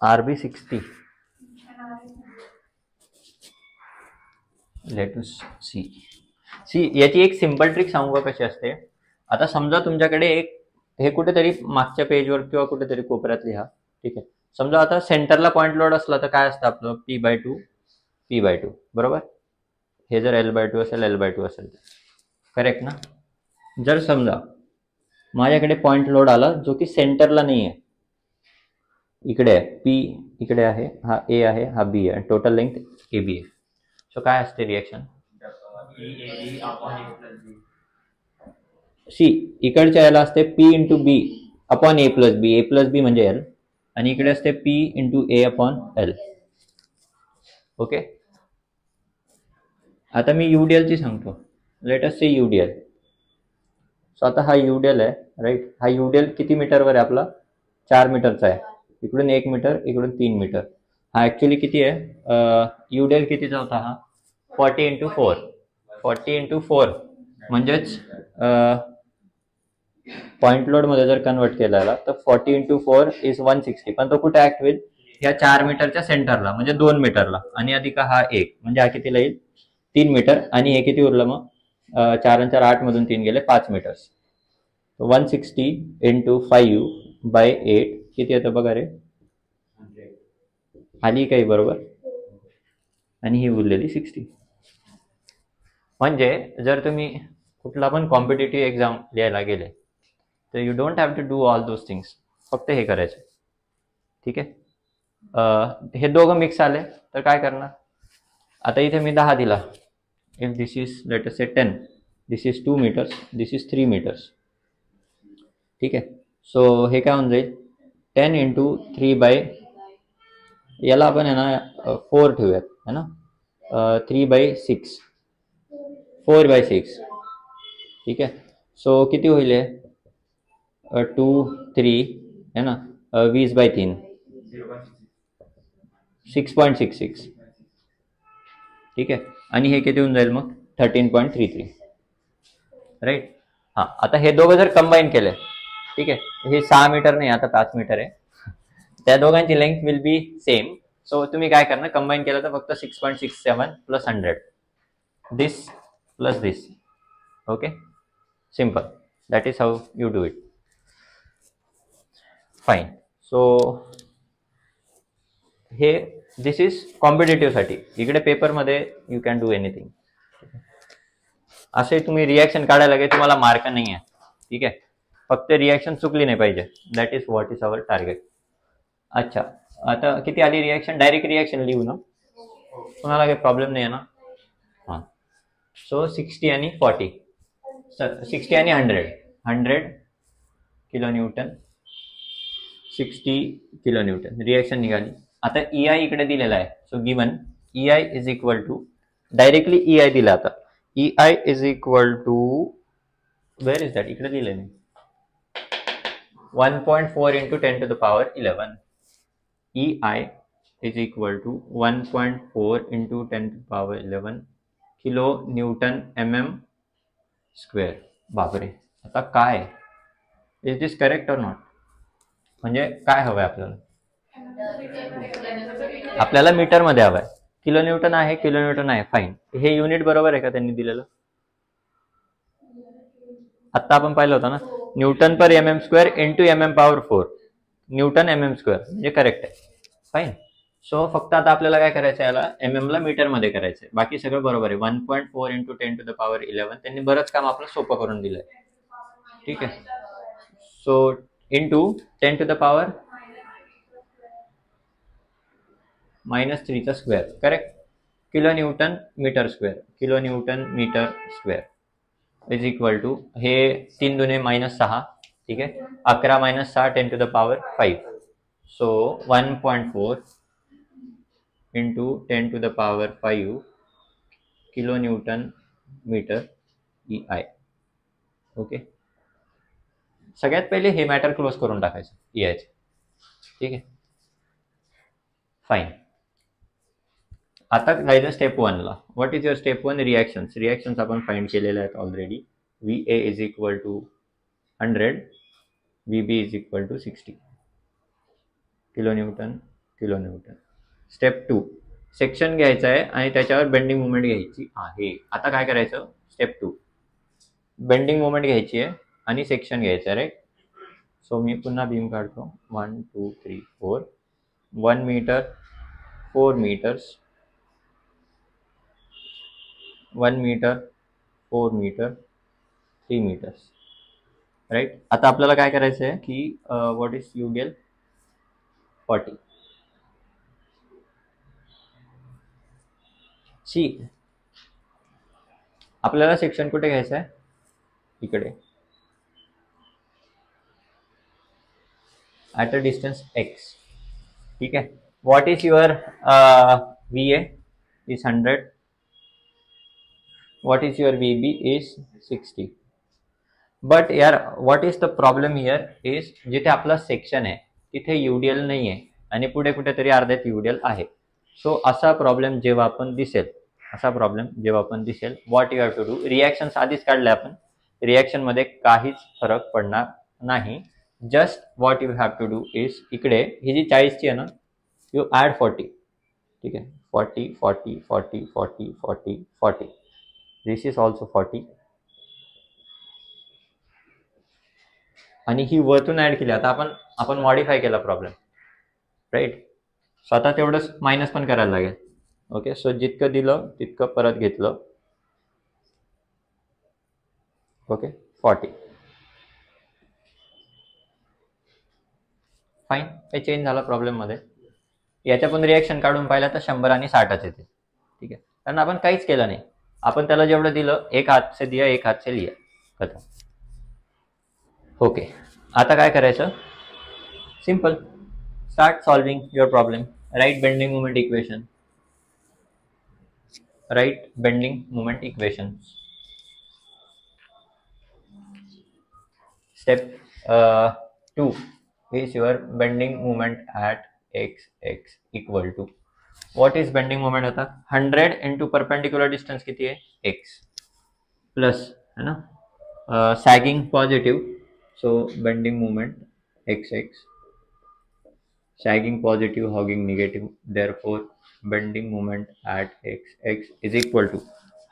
RB 60. Let us C याची एक simple trick सांगू का कशी असते. आता समजा तुमच्याकडे एक हे कुठेतरी मागच्या पेजवर किंवा कुठेतरी कोपऱ्यात लिहा. ठीक आहे. समजा आता सेंटरला पॉईंट लोड असला तर काय असतं आपलं P/2 बरोबर. हे जर L/2 असेल L/2 असेल करेक्ट ना. जर समजा माझ्याकडे पॉईंट लोड आला जो की सेंटरला नाही आहे, इकडे आहे P, इकडे आहे हा A आहे हा B आहे, टोटल लेंथ AB आहे. सो काय असते रिएक्शन सी इकडच्या याला असते P/B अपॉन A+B म्हणजे L आणि इकडे असते P/A/L. ओके. आता मी UDL ची सांगतो. लेट अस से UDL. सो आता हा UDL आहे राईट. हा UDL किती मीटरवर आहे आपला 4 मीटरचा आहे. इकडून 1 मीटर इकडून 3 मीटर. हा ऍक्च्युली किती आहे UDL कितीचा होता हा 40x4 म्हणजेच पॉइंट लोड मध्ये जर कन्वर्ट केला तर 40x4 इज 160. पण तो कुठे ऍक्ट होईल या 4 मीटरच्या सेंटरला म्हणजे 2 मीटरला आणि अधिक हा 1 म्हणजे हा कितीला येईल 3 मीटर आणि हे किती उरलं मग 4 आणि 4 8 मधून 3 गेले 5 मीटर. 160 × 5/8 किती येतं बघा रे. आली काही बरोबर आणि ही उरलेली 60. म्हणजे जर तुम्ही कुठला पण कॉम्पिटेटिव्ह एक्झाम लिहायला गेले तर you don't have to do all those things. फक्त हे करायचे. ठीक आहे. हे दोघं मिक्स आले तर काय करणार. आता इथे मी 10 दिला. If this is let us say 10, this is 2 metres, this is 3 metres. ठीक आहे. सो हे काय होऊन जाईल 10 × 3 याला आपण आहे ना 4 ठेवूयात है ना 3/6 4/6. ठीक आहे. सो किती होईल 2 3 है ना 20/3 6.66. ठीक आहे. आणि हे किती होऊन जाईल मग 13.33 राईट. हा आता हे दोघं जर कंबाईन केले ठीक आहे हे 6 मीटर नाही आता 5 मीटर आहे. त्या दोघांची length will be same. So तुम्ही काय करणार कंबाईन केलं तर फक्त 6.67 + 100 this plus this. Okay simple. That is how you do it. Fine. So hey this is competitive साठी. इकडे पेपरमध्ये यू कॅन डू एनिथिंग. असे तुम्ही रिॲक्शन काढायला लागेल तुम्हाला मार्क नाही आहे. ठीक आहे. फक्त रिॲक्शन चुकली नाही पाहिजे. That is what is our target. अच्छा आता किती आली रिॲक्शन. डायरेक्ट रिॲक्शन लिहू ना कोणाला काही प्रॉब्लेम नाही आहे ना. हां. सो 60 आणि 40 60 आणि 100 किलोन्यूटन 60 किलोन्यूटन रिॲक्शन निघाली. आता EI इकडे दिलेला आहे. So given EI is equal to directly EI दिला. आता EI is equal to where is that इकडे दिले नाही 1.4 × 10⁻11. EI is equal to 1.4 × 10⁻11 kilo Newton mm². बापरे. आता काय is this correct or not. म्हणजे काय हवंय आपल्याला मीटरमध्ये हवंय. किलो न्यूटन आहे फाईन. हे युनिट बरोबर आहे का त्यांनी दिलेलं. आता आपण पाहिलं होतं ना न्यूटन पर mm² × mm⁴ न्यूटन mm² म्हणजे करेक्ट आहे. फाईन. सो फक्त आता आपल्याला काय करायचं याला mm ला मीटर मध्ये करायचंय. बाकी सगळं बरोबर आहे. 1.4 × 10⁻11 त्यांनी बरंच काम आपलं सोपं करून दिलंय. ठीक आहे. So into 10⁻³ correct. Kilo newton मीटर² इज इक्वल टू हे 3 दुने -6. ठीक आहे. 11 - 6 10⁵. So 1.4 × 10⁵ kilo newton metre EI. Okay. सगळ्यात पहिले हे मॅटर क्लोज करून टाकायचं EI चे. ठीक आहे. फाईन. आता जायचं स्टेप 1 ला. What is your step 1 reactions आपण फाइंड केलेले आहेत already. VA is equal to 100 VB is equal to 60 kilo newton kilonewton. Step 2 section घ्यायचा आहे आणि त्याच्यावर बेंडिंग मोमेंट घ्यायची आहे. आता काय करायचं, स्टेप 2 बेंडिंग मोमेंट घ्यायची आहे आणि सेक्शन घ्यायचं आहे, राईट. सो मी पुन्हा बीम काढतो. 1 2 3 4 1 metre 4 metres 1 metre 4 metre 3 metres, right. आता आपल्याला काय करायचं आहे की व्हॉट इज UDL 40. सी आपल्याला सेक्शन कुठे घ्यायचं आहे, इकडे ॲट अ डिस्टन्स x. ठीक आहे. What is your VA is 100. What is your VB is 60. But यार what is the problem here is जिथे आपला सेक्शन आहे तिथे UDL नाही आहे आणि पुढे कुठेतरी अर्ध्यात UDL आहे. सो असा प्रॉब्लेम जेव्हा आपण दिसेल what you have to do, reactions आधीच काढले आपण, रिॲक्शन मध्ये काहीच फरक पडणार नाही. Just what you have to do is इकडे ही जी 40ची आहे ना, यू ॲड 40. ठीक आहे. 40 40 40 40 40 40. दिस इज ऑल्सो 40 आणि ही वरतून ऍड केली. आता आपण मॉडिफाय केला प्रॉब्लेम, राईट. सो आता तेवढंच मायनस पण करायला लागेल. ओके. सो जितकं दिलं तितकं परत घेतलं. ओके 40. फाईन. हे चेंज झाला प्रॉब्लेम मध्ये. याच्या पण रिॲक्शन काढून पाहिलं तर 100 आणि 60च येते. ठीक आहे. कारण आपण काहीच केलं नाही. आपण त्याला जेवढं दिलं एक हात से दिया एक हात से लिया, खतम. ओके. आता काय करायचं, simple. Start solving your problem. Right bending moment equation. Step 2 is your bending moment at x equal to, what is bending moment होता 100 into perpendicular distance किती है x plus है ना sagging positive, so bending moment xx, sagging positive, hogging negative, therefore bending moment at xx is equal to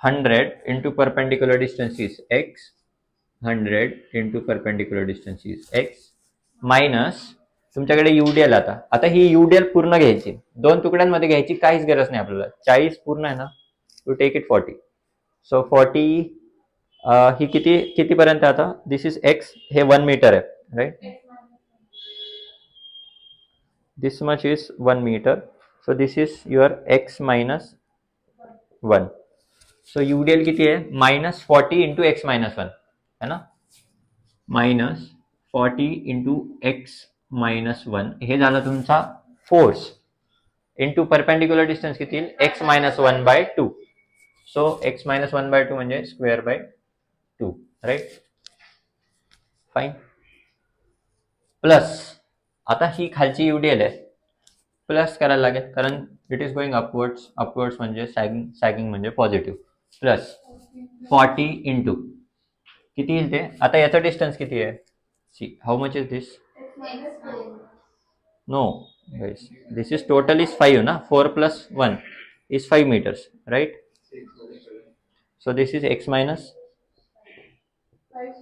100 into perpendicular distance is x, 100 into perpendicular distance is x minus तुमच्याकडे UDL. आता ही UDL पूर्ण घ्यायची, 2 तुकड्यांमध्ये घ्यायची, काहीच गरज नाही आपल्याला. 40 पूर्ण आहे ना, टू टेक इट 40. सो 40 ही किती पर्यंत आता, दिस इज x, हे 1 मीटर आहे, right. This much is 1 metre. So this is your x minus 1. So UDL किती आहे, -40 into x minus 1 है ना, -40 into x minus 1. हे झालं तुमचा फोर्स इंटू परपेंडिक्युलर डिस्टन्स किती येईल, x minus 1/2. So x minus 1/2 म्हणजे square by 2, right. Fine. Plus आता ही खालची UDL आहे, प्लस करायला लागेल कारण इट इज गोइंग अपवर्ड्स म्हणजे सॅगिंग म्हणजे पॉझिटिव्ह. प्लस 40 इंटू किती येईल ते, आता याचं डिस्टन्स किती आहे, see how much is this, no guys, this is total is 5 na, 4 plus 1 is 5 meters, right. So this is x minus 5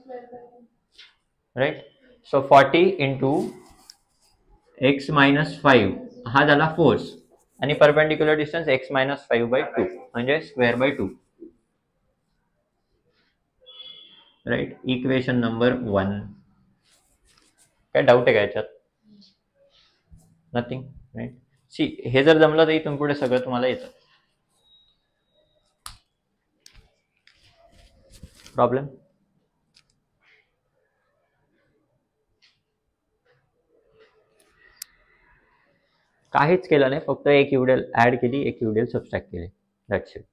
right. So 40 into x minus 5 हा झाला फोर्स आणि परपेंडिक्युलर डिस्टन्स x minus 5/2 म्हणजे square by 2, right. Equation number 1. काय doubt आहे का याच्यात, nothing, right. C हे जर जमलं तर इथून पुढे सगळं तुम्हाला येतं. प्रॉब्लेम काहीच केलं नाही, फक्त एक UDL ऍड केली, एक UDL सबस्ट्रॅक्ट केली, that's it.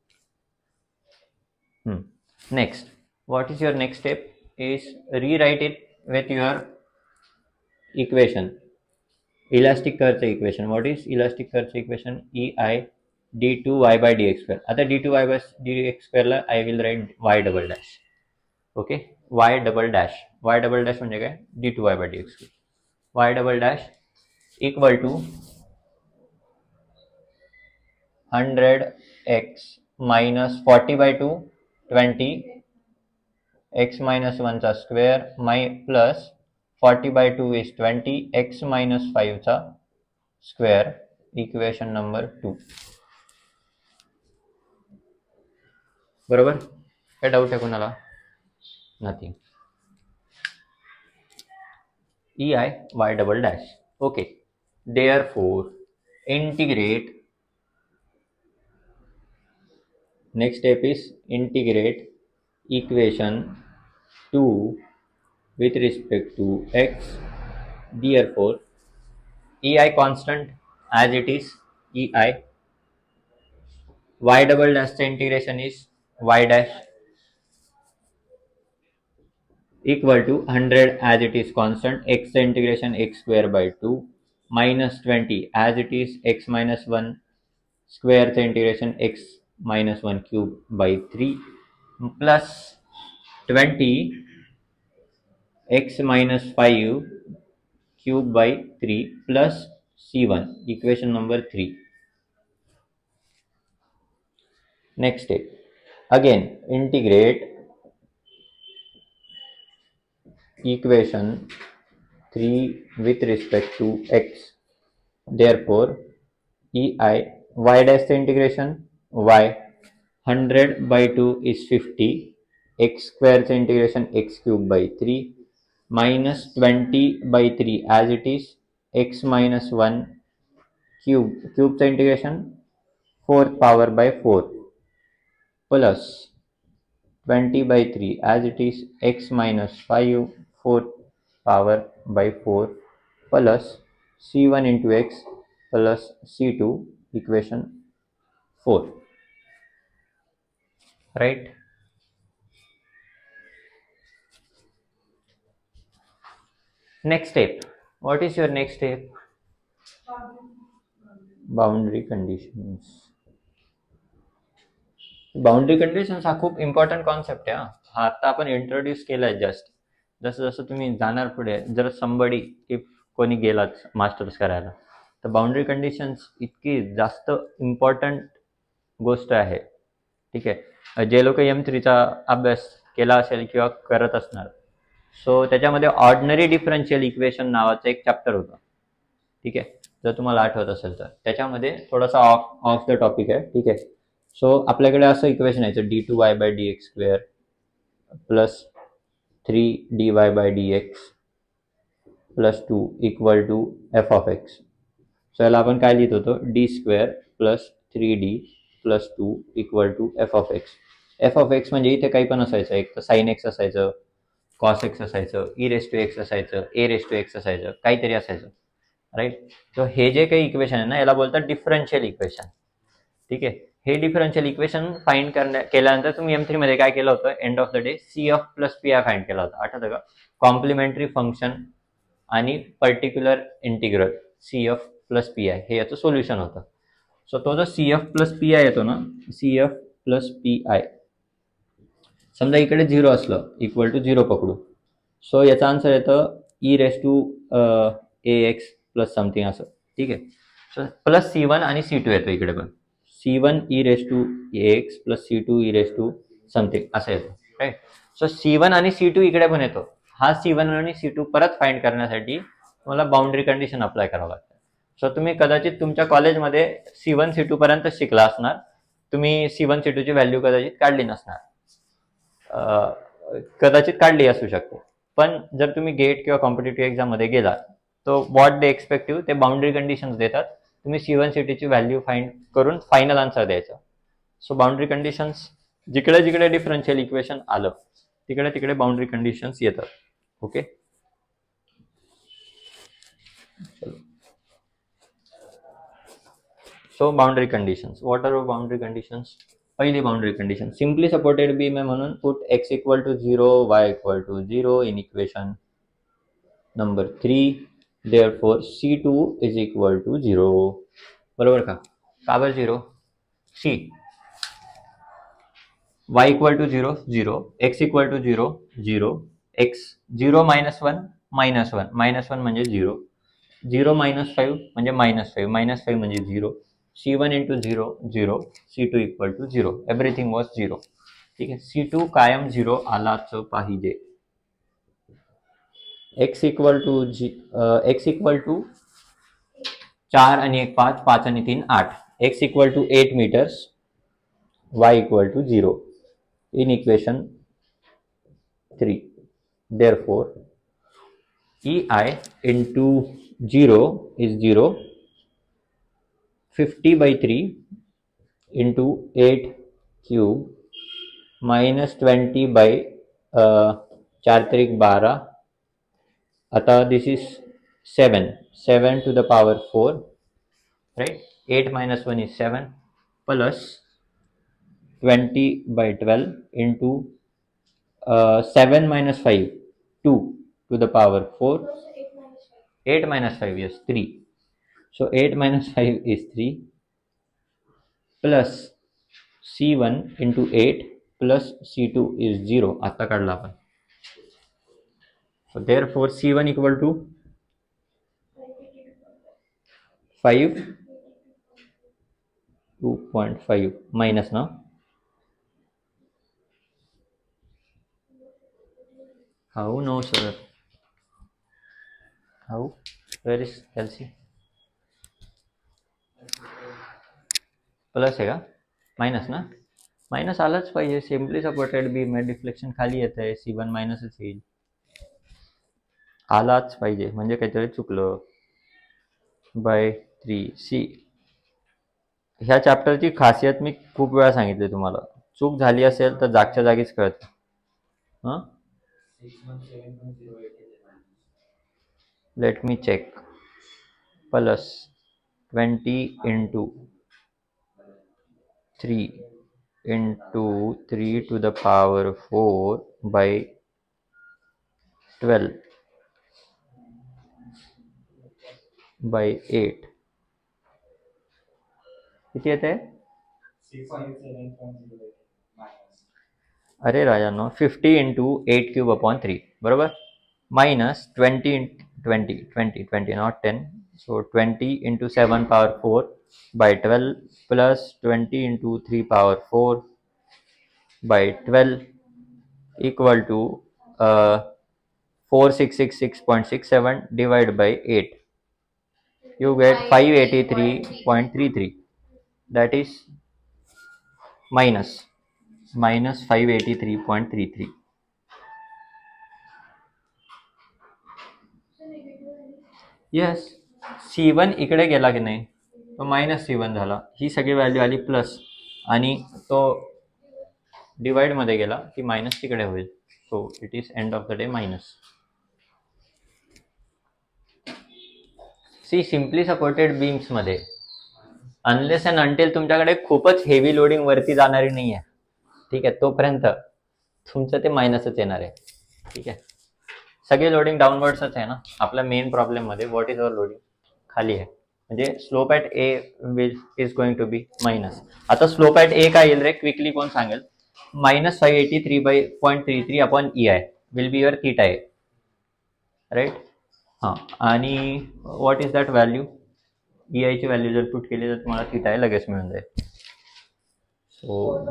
Next, what is your next step is rewrite it with your equation, elastic कर्वचं इक्वेशन. व्हॉट इज इलास्टिक कर्वचं इक्वेशन, EI d2y/dx². आता d2y/dx² ला I will write y double dash. Okay, y double dash म्हणजे काय, d2y/dx². y double dash equal to 100x minus 40/2 20 x minus 1 चा square plus 40/2 is 20 x minus 5 चा square. Equation number 2. बरोबर. काय doubt आहे कोणाला? Nothing. EI y double dash. Okay. Therefore, integrate. Next step is integrate equation 2 with respect to x. Therefore, EI constant as it is EI. Y double dash the integration is y dash equal to 100 as it is constant, x the integration x square by 2 minus 20 as it is x minus 1 square the integration x minus 1 cube by 3 plus 20 x minus 5 cube by 3 plus c1. Equation number 3. Next step. Again integrate equation 3 with respect to x. Therefore, EI y dash the integration y 100 by 2 is 50, x square the integration x cube by 3 minus 20 by 3 as it is x minus 1 cube the integration 4th power by 4 plus 20 by 3 as it is x minus 5 4th power by 4 plus c1 into x plus c2. Equation 4. Right. Next step. What is your next step? Boundary conditions. Boundary conditions हा खूप important concept आहे. हा आता आपण introduce केलाय just. जसं जसं तुम्ही जाणार पुढे, जर समबडी इफ कोणी गेलाच मास्टर्स करायला, तर बाउंड्री कंडिशन्स इतकी जास्त इम्पॉर्टंट गोष्ट आहे. ठीक आहे. जे लोक M3चा अभ्यास केला असेल किंवा करत असणार, सो त्याच्यामध्ये ऑर्डिनरी डिफरन्शियल इक्वेशन नावाचं एक चॅप्टर होतं. ठीक आहे. जर तुम्हाला आठवत असेल तर त्याच्यामध्ये थोडासा ऑफ द टॉपिक आहे. ठीक आहे. सो आपल्याकडे असं इक्वेशन यायचं d2y by dx square plus 3dy by dx plus 2 equal to f of x. So याला आपण काय लिहित होतो? d square plus 3d plus 2 equal to f of x. f of x म्हणजे इथे काही पण असायचं, एक तर साइन x असायचं, कॉस x असायचं, e रेस टू x असायचं, a रेस टू x असायचं, काहीतरी असायचं. राईट. सो हे जे काही इक्वेशन आहे ना, याला बोलतात डिफरन्शियल इक्वेशन. ठीक आहे. हे डिफरन्शियल इक्वेशन फाइंड केल्यानंतर तुम्ही M3 मध्ये काय केलं होतं? End of the day CF plus PI find केला होता. आठवतं का? कॉम्प्लिमेंटरी फंक्शन आणि particular integral CF plus PI हे याचं सोल्युशन होतं. सो तो जो CF प्लस PI येतो ना, CF प्लस PI, समजा इकडे 0 असलं, इक्वल टू 0 पकडू, सो याचा आन्सर येतं e raise to ax plus something असं. ठीक आहे. सो प्लस C1 आणि C2 येतो इकडे पण, C1 e raise to ax plus C2 e raise to something असं येतो. राईट. सो C1 आणि C2 इकडे पण येतो. हा C1 आणि C2 परत फाइंड करण्यासाठी तुम्हाला बाउंड्री कंडिशन अप्लाय करावं लागतं. सो तुम्ही कदाचित तुमच्या कॉलेजमध्ये C1 C2 पर्यंत शिकला असणार, तुम्ही C1 C2 ची व्हॅल्यू कदाचित काढली नसणार, कदाचित काढली असू शकते. पण जर तुम्ही गेट किंवा कॉम्पिटिटिव्ह एक्झाम मध्ये गेला, तो व्हॉट दे एक्सपेक्टिव्ह ते बाउंड्री कंडिशन्स देतात. तुम्ही C1 C2 ची व्हॅल्यू फाइंड करून फायनल आन्सर द्यायचा. सो बाउंड्री कंडिशन्स जिकडे जिकडे डिफरन्शियल इक्वेशन आलं, तिकडे तिकडे बाउंड्री कंडिशन्स येतात. Okay. So boundary conditions. What are boundary conditions? पहिली boundary condition, simply supported beam आहे म्हणून put x equal to 0, y equal to 0 in equation number 3. Therefore, C2 is equal to 0. बरोबर का? का बरं 0? C. Y equal to 0, 0. X equal to 0, 0. X 0 minus 1, minus 1. Minus 1 म्हणजे 0. 0 minus 5 म्हणजे minus 5. Minus 5 म्हणजे 0. C1 into 0 0, C2 equal to 0, everything was 0. ठीक आहे, C2 कायम 0 आलाच पाहिजे. x इक्वल टू 4 आणि 1 5, 5 आणि 3 8, x equal to 8 meters, y equal to 0 in equation 3. Therefore EI into 0 is 0. 50 by 3 into 8 cube minus 20 by 4 3 12. आता this is 7 to the power 4, right? 8 minus 1 is 7 plus 20 by 12 into 7 minus 5, 2 to the power 4. 8 minus 5, yes, 3. So 8 minus 5 is 3 plus C1 into 8 plus C2 is 0. आता काढला आपण. So therefore C1 equal to 5, 2.5 minus now. How no sir? How? Where is LC? Plus आहे का? Minus ना? Minus आलाच पाहिजे. Simply supported beam आहे, deflection खाली येत आहे, C1 मायनसच येईल. आलाच पाहिजे, म्हणजे काहीतरी चुकलं. By 3 C. ह्या चॅप्टरची खासियत मी खूप वेळा सांगितली तुम्हाला. चूक झाली असेल तर जागच्या जागीच कळत. हां, let me check. Plus 20 into 3 into 3 to the power 4 by 12 by 8. किती येते? अरे राजांनो, 50 into 8 cube upon 3, बरोबर, minus 20 not 10. So 20 into 7 power 4 by 12 plus 20 into 3 power 4 by 12 equal to 4666.67 divided by 8. You get 583.33. That is minus 583.33. Yes, C1 इकडे गेला की नाही, तो minus C1 झाला. ही सगळी व्हॅल्यू आली प्लस, आणि तो डिवाइड मध्ये गेला की मायनस तिकडे होईल. So it is end of the day minus. See, simply supported beams मध्ये अनलेस अँड अंटिल तुमच्याकडे खूपच हेवी लोडिंग वरती जाणारी नाही आहे, ठीक आहे, तोपर्यंत तुमचं ते मायनसच येणार आहे. ठीक आहे, सगळे लोडिंग डाऊनवर्ड्सच आहे ना. आपला मेन प्रॉब्लेम मध्ये व्हॉट इज अवर लोडिंग खाली आहे, म्हणजे slope at A is going to be minus. आता स्लोप ॲट ए काय येईल रे, क्विकली कोण सांगेल? minus 583.33 upon EI will be your theta A, right. हां, आणि what is that value? EI ची व्हॅल्यू जर पुट केली तर तुम्हाला थीटा ए लगेच मिळून जाईल. So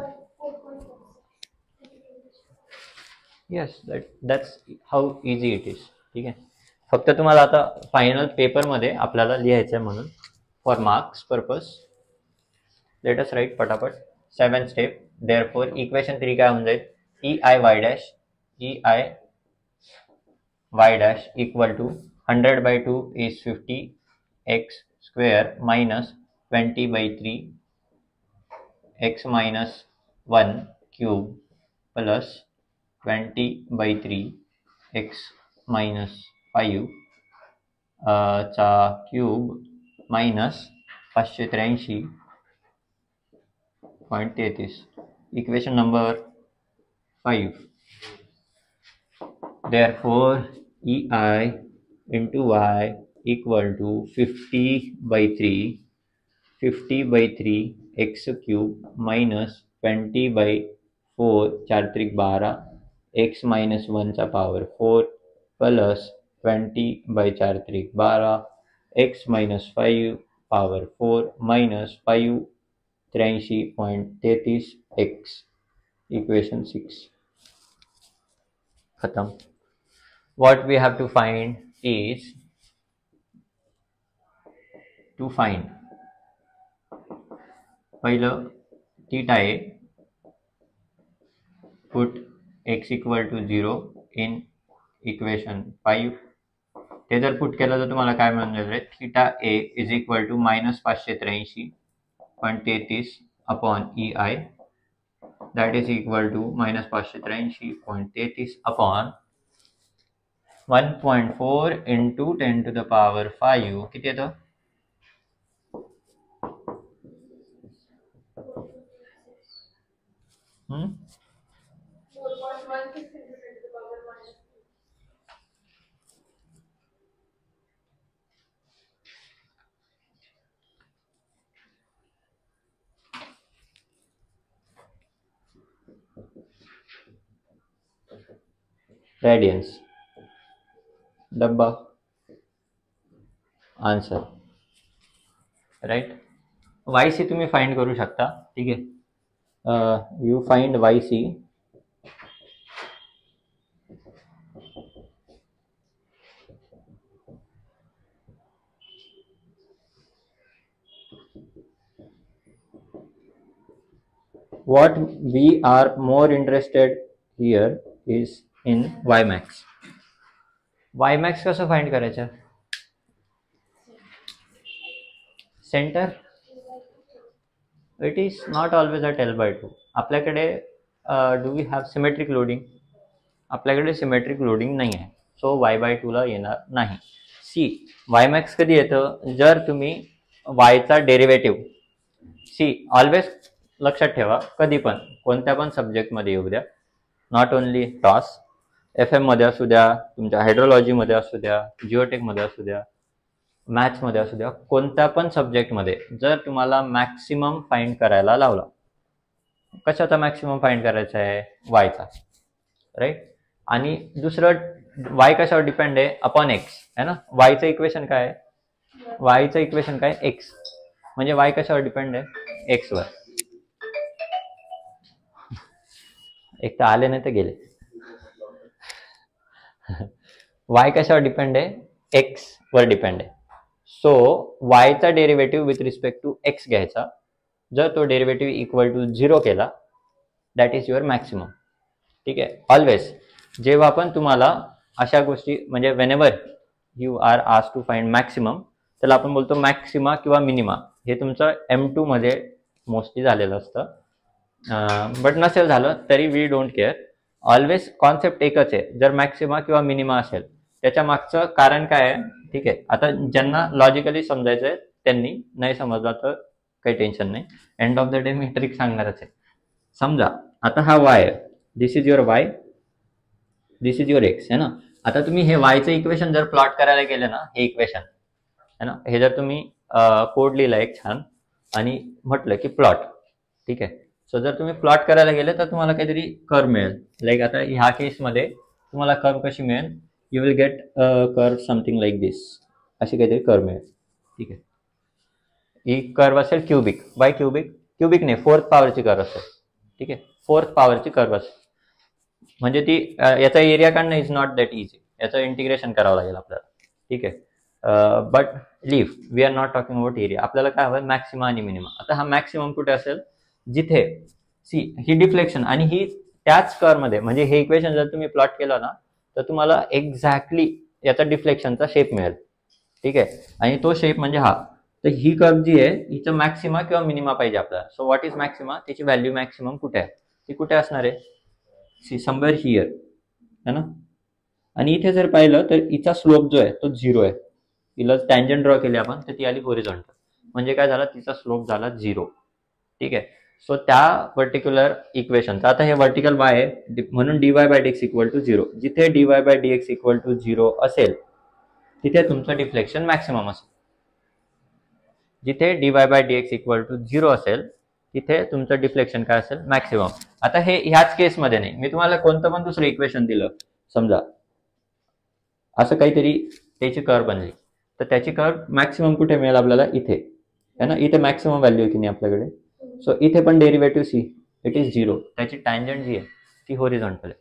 yes, that's how easy it is. ठीक आहे, फक्त तुम्हाला आता फायनल पेपरमध्ये आपल्याला लिहायचं आहे, म्हणून for marks purpose let us write पटापट 7 स्टेप. Therefore इक्वेशन 3 काय होऊन जाईल? EI y dash equal to 100 by 2 is 50 x square minus 20 by 3 x minus 1 cube plus 20 by 3 x minus 5 चा cube minus 583.33. Equation number 5. Therefore EI into y equal to 50 by 3 x cube minus 20 by 4 4 3 12 x minus 1 चा power 4 plus 20 by 4 3 12 x minus 5 power 4 minus 583.33 x equation 6 khatam. What we have to find is to find पहिलं theta a, put x equal to 0 in equation 5. ते जर put केलं तर तुम्हाला काय मिळून जाईल? Theta A is equal to -583.33 upon EI, that is equal to -583.33 upon 1.4 into 10 to the power 5. किती येतं? रेडियन्स. डब्बा आन्सर राईट. YC तुम्ही फाइंड करू शकता. ठीक आहे. You find YC. What we are more interested here is in Ymax. Ymax कसं find करायचं? Center. It is not always a L/2. आपल्याकडे do we have symmetric loading? आपल्याकडे सिमेट्रिक लोडिंग नाही आहे, सो y/2 ला येणार नाही. सी Ymax कधी येतं? जर तुम्ही yचा डेरिव्हेटिव्ह, सी ऑलवेज लक्षात ठेवा, कधी पण कोणत्या पण सब्जेक्टमध्ये येऊ द्या, नॉट ओनली टॉस, FM मध्ये असू द्या, तुमच्या हायड्रोलॉजीमध्ये असू द्या, जिओटेकमध्ये असू द्या, मॅथ्समध्ये असू द्या, कोणत्या पण सब्जेक्टमध्ये जर तुम्हाला मॅक्सिमम फाइंड करायला लावला, कशाचा मॅक्सिमम फाइंड करायचा आहे? वायचा, राईट. आणि दुसरं वाय कशावर डिपेंड आहे? अपॉन एक्स आहे ना. वायचं इक्वेशन काय आहे? वायचं इक्वेशन काय? एक्स. म्हणजे वाय कशावर डिपेंड आहे? एक्सवर. एक तर आले नाही तर गेले. वाय कशावर डिपेंड आहे? एक्स वर डिपेंड आहे. सो वायचा derivative with respect to X घ्यायचा. जर तो डेरिव्हेटिव्ह इक्वल टू 0 केला, दॅट इज युअर मॅक्सिमम. ठीक आहे. ऑलवेज जेव्हा पण तुम्हाला अशा गोष्टी, म्हणजे whenever you are asked to find maximum, त्याला आपण बोलतो मॅक्सिमा किंवा मिनिमा. हे तुमचं M2 मध्ये मोस्टली झालेलं असतं, बट नसेल झालं तरी we don't care. Always concept एकच आहे. जर मॅक्सिमा किंवा मिनिमा असेल, त्याच्या मागचं कारण काय आहे? ठीक आहे. आता ज्यांना लॉजिकली समजायचं आहे त्यांनी, नाही समजला तर काही टेन्शन नाही. एंड ऑफ द डे मी ट्रिक सांगणारच आहे. समजा आता हा वाय आहे, this is your Y, this is your X आहे ना. आता तुम्ही हे वायचं इक्वेशन जर प्लॉट करायला गेले ना, हे इक्वेशन आहे ना, हे जर तुम्ही कोड लिहिला एक छान आणि म्हटलं की प्लॉट, ठीक आहे. सो जर तुम्ही प्लॉट करायला गेले तर तुम्हाला काहीतरी कर्व मिळेल. लाईक आता ह्या केसमध्ये तुम्हाला कर्व कशी मिळेल? You will get curve something like this. अशी काहीतरी कर्व मिळेल. ठीक आहे. ही कर्व असेल क्युबिक बाय क्युबिक, क्युबिक नाही, 4th पॉवरची कर्व असेल. ठीक आहे. 4th पॉवरची कर्व असेल म्हणजे ती याचा एरिया काढणं इज नॉट दॅट इझी. याचं इंटिग्रेशन करावं लागेल आपल्याला. ठीक आहे. But leave, we are not talking about area. आपल्याला काय हवं? मॅक्सिमा आणि मिनिमा. आता हा मॅक्सिमम कुठे असेल? जिथे सी ही डिफ्लेक्शन आणि ही त्याच कर्व मध्ये, म्हणजे हे इक्वेशन जर तुम्ही प्लॉट केलं ना तर तुम्हाला एक्झॅक्टली याचा डिफ्लेक्शनचा शेप मिळेल. ठीक आहे. आणि तो शेप म्हणजे हा. तर ही कर्व जी आहे हिचं मॅक्सिमा किंवा मिनिमा पाहिजे आपल्याला. So what is maxima? त्याची व्हॅल्यू मॅक्सिमम कुठे आहे? ती कुठे असणार आहे? सी समवेअर हिअर है ना. आणि इथे जर पाहिलं तर हिचा स्लोप जो आहे तो 0 आहे. तिला टँजंट ड्रॉ केली आपण तर ती आली होरिझॉन्टल, म्हणजे काय झालं? तिचा स्लोप झाला 0. ठीक आहे. सो त्या पर्टिक्युलर इक्वेशनचा आता हे वर्टिकल वाय आहे म्हणून dy/dx इक्वल टू 0. जिथे dy/dx इक्वल टू 0 असेल तिथे तुमचं डिफ्लेक्शन मॅक्सिमम असेल. जिथे dy/dx इक्वल टू 0 असेल तिथे तुमचं डिफ्लेक्शन काय असेल? मॅक्सिमम. आता हे ह्याच केसमध्ये नाही, मी तुम्हाला कोणतं पण दुसरं इक्वेशन दिलं, समजा असं काहीतरी त्याची कर्व बनली, तर त्याची कर्व मॅक्सिमम कुठे मिळेल आपल्याला? इथे. है ना, इथे मॅक्सिमम व्हॅल्यू आहे की नाही आपल्याकडे. सो इथे पण डेरिव्हेटिव्ह सी इट इज 0. त्याची टँजंट जी आहे ती होरिझॉन्टल आहे.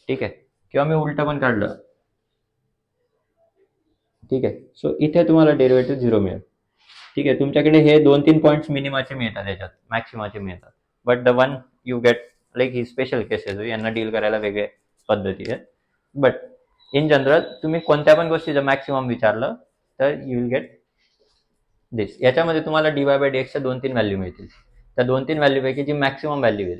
ठीक आहे, किंवा मी उलट पण काढलं. ठीक आहे, सो इथे तुम्हाला डेरिव्हेटिव्ह 0 मिळेल. ठीक आहे, तुमच्याकडे हे 2-3 पॉईंट्स मिनिमाचे मिळतात, याच्यात मॅक्सिमाचे मिळतात. But the one you get like he special cases, यांना डील करायला वेगळे पद्धती आहेत. बट इन जनरल तुम्ही कोणत्या पण गोष्टीचं मॅक्सिमम विचारलं तर यू विल गेट दिस. याच्यामध्ये तुम्हाला dy/dxच्या 2-3 व्हॅल्यू मिळतील. त्या 2-3 व्हॅल्यूपैकी जी मॅक्सिमम व्हॅल्यू येईल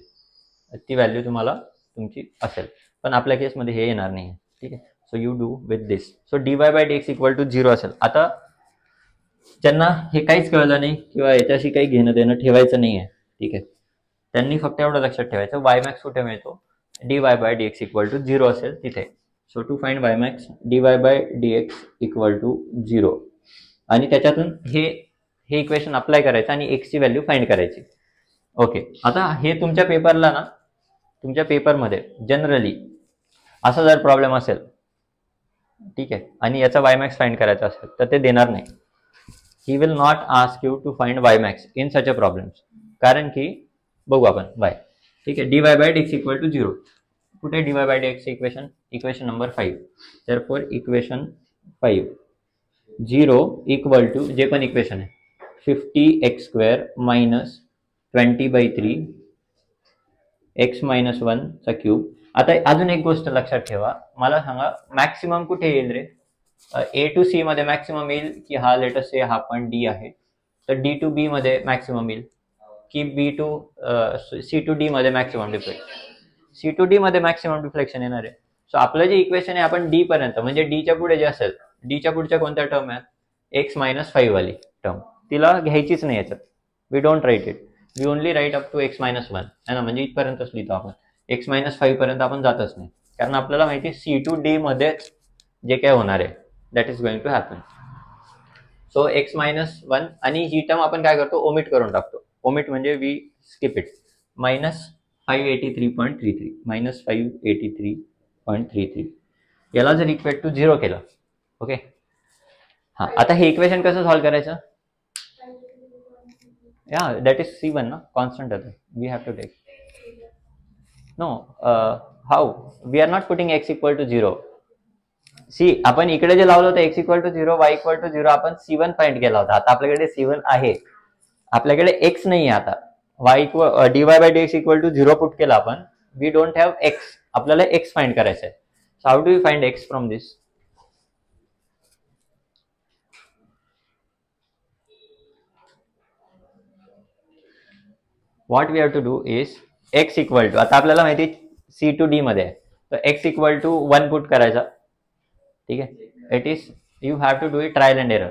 ती व्हॅल्यू तुम्हाला तुमची असेल. पण आपल्या केसमध्ये हे येणार नाही. ठीक आहे, so you do with this. So dy/dx equal to 0 असेल. आता ज्यांना हे काहीच कळलं नाही किंवा याच्याशी काही घेणं देणं ठेवायचं नाही आहे, ठीक आहे, त्यांनी फक्त एवढं लक्षात ठेवायचं ymax कुठे मिळतो, dy/dx इक्वल टू 0 असेल तिथे. So to find ymax dy/dx equal to 0, आणि त्याच्यातून हे इक्वेशन अप्लाय करायचं आणि x ची व्हॅल्यू फाइंड करायची. ओके, आता हे तुमच्या पेपरला ना, तुमच्या पेपरमध्ये जनरली असा जर प्रॉब्लेम असेल, ठीक आहे, आणि याचा ymax फाइंड करायचा असेल तर ते देणार नाही. He will not ask you to find ymax in such a problems. कारण की बघू आपण y. ठीक आहे, dy/dx इक्वल टू 0. कुठे dy/dx equation number 5. therefore equation 5 0 equal to जे पण इक्वेशन आहे 50x² मायनस 20/3 x मायनस 1 चा क्यूब. आता अजून एक गोष्ट लक्षात ठेवा, मला सांगा मॅक्सिमम कुठे येईल रे? A टू C मध्ये मॅक्सिमम येईल की हा लेटेस्ट से हा पण D आहे तर D टू B मध्ये मॅक्सिमम येईल की B to C to D मध्ये maximum deflection? C to D मध्ये मॅक्सिमम डिफ्लेक्शन येणार आहे. सो आपलं जे इक्वेशन आहे आपण D पर्यंत म्हणजे D च्या पुढे जे असेल, D च्या पुढच्या कोणत्या टर्म आहेत x मायनस 5 वाली टर्म, तिला घ्यायचीच नाही याच्यात. We don't write it, we only write up to x minus 1 है ना, म्हणजे इथपर्यंतच लिहितो आपण. x मायनस 5 पर्यंत आपण जातच नाही, कारण आपल्याला माहिती C टू D मध्येच जे काय होणार आहे that is going to happen. So x minus 1 आणि ही टर्म आपण काय करतो, ओमिट करून टाकतो. ओमिट म्हणजे we skip it. Minus 583.33 minus 583.33 याला जर इक्वेट टू 0 केलं. ओके, हा, आता हे इक्वेशन कसं सॉल्व्ह करायचं? या दॅट इज C1 ना, कॉन्स्टंट आहे, we have to take. No, how we are not putting x equal to 0. See आपण इकडे जे लावलं होतं x equal to 0 y equal to 0 आपण C1 फाइंड केला होता. आता आपल्याकडे C1 आहे, आपल्याकडे x नाही आहे. आता y equal dy/dx equal to 0 put केला आपण. वी डोंट हॅव x, आपल्याला x फाइंड करायचं आहे. So how do we find x from this? What we have to do is x equal to, आता आपल्याला माहिती C टू D मध्ये आहे तर x इक्वल टू 1 पुट करायचा. ठीक आहे, it is you have to do it trial and error.